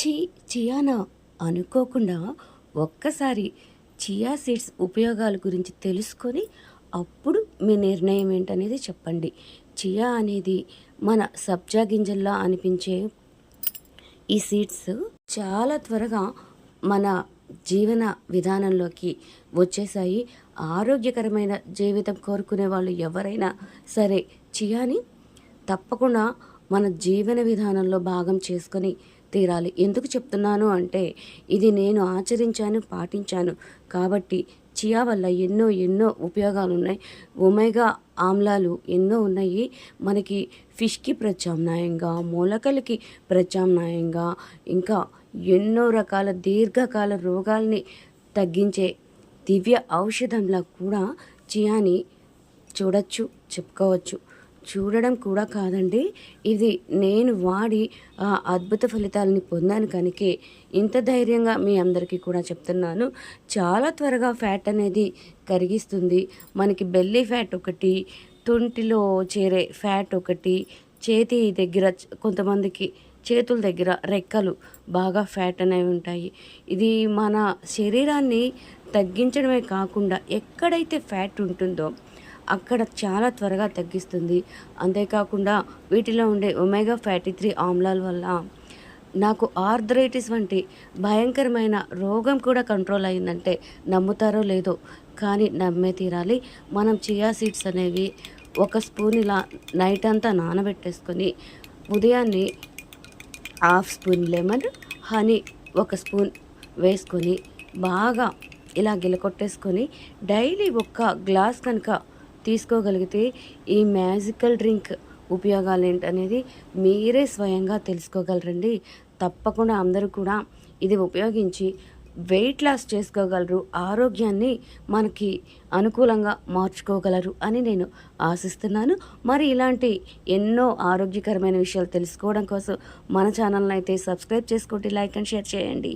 ఛీ! చియానా అనుకోకుండా ఒక్కసారి చియా సీడ్స్ ఉపయోగాల గురించి తెలుసుకొని అప్పుడు మీ నిర్ణయం ఏంటనేది చెప్పండి. చియా అనేది మన సబ్జా గింజల్లా అనిపించే ఈ సీడ్స్ చాలా త్వరగా మన జీవన విధానంలోకి వచ్చేసాయి. ఆరోగ్యకరమైన జీవితం కోరుకునే వాళ్ళు ఎవరైనా సరే చియాని తప్పకుండా మన జీవన విధానంలో భాగం చేసుకొని తీరాలి. ఎందుకు చెప్తున్నాను అంటే ఇది నేను ఆచరించాను, పాటించాను కాబట్టి చియా వల్ల ఎన్నో ఉపయోగాలు ఉన్నాయి. ఒమేగా ఆమ్లాలు ఎన్నో ఉన్నాయి. మనకి ఫిష్కి ప్రత్యామ్నాయంగా, మొలకలకి ప్రత్యామ్నాయంగా, ఇంకా ఎన్నో రకాల దీర్ఘకాల రోగాల్ని తగ్గించే దివ్య ఔషధంలా కూడా చియాని చెప్పుకోవచ్చు. చూడడం కూడా కాదండి, ఇది నేను వాడి అద్భుత ఫలితాలని పొందాను కనుకే ఇంత ధైర్యంగా మీ అందరికీ కూడా చెప్తున్నాను. చాలా త్వరగా ఫ్యాట్ అనేది కరిగిస్తుంది. మనకి బెల్లీ ఫ్యాట్ ఒకటి, తొంటిలో చేరే ఫ్యాట్ ఒకటి, చేతి దగ్గర కొంతమందికి చేతుల దగ్గర రెక్కలు బాగా ఫ్యాట్ అనేవి ఉంటాయి. ఇది మన శరీరాన్ని తగ్గించడమే కాకుండా ఎక్కడైతే ఫ్యాట్ ఉంటుందో అక్కడ చాలా త్వరగా తగ్గిస్తుంది. అంతేకాకుండా వీటిలో ఉండే ఒమేగా ఫ్యాటీ 3 ఆమ్లాల వల్ల నాకు ఆర్థరైటిస్ వంటి భయంకరమైన రోగం కూడా కంట్రోల్ అయిందంటే నమ్ముతారో లేదో కానీ నమ్మే తీరాలి. మనం చియా సీడ్స్ అనేవి ఒక స్పూన్ ఇలా నైట్ అంతా నానబెట్టేసుకొని ఉదయాన్నే హాఫ్ స్పూన్ లెమన్, హనీ ఒక స్పూన్ వేసుకొని బాగా ఇలా గిలకొట్టేసుకొని డైలీ ఒక్క గ్లాస్ కనుక తీసుకోగలిగితే ఈ మ్యాజికల్ డ్రింక్ ఉపయోగాలు ఏంటనేది మీరే స్వయంగా తెలుసుకోగలరండి. తప్పకుండా అందరూ కూడా ఇది ఉపయోగించి వెయిట్ లాస్ చేసుకోగలరు, ఆరోగ్యాన్ని మనకి అనుకూలంగా మార్చుకోగలరు అని నేను ఆశిస్తున్నాను. మరి ఇలాంటి ఎన్నో ఆరోగ్యకరమైన విషయాలు తెలుసుకోవడం కోసం మన ఛానల్ని అయితే సబ్స్క్రైబ్ చేసుకోండి, లైక్ అండ్ షేర్ చేయండి.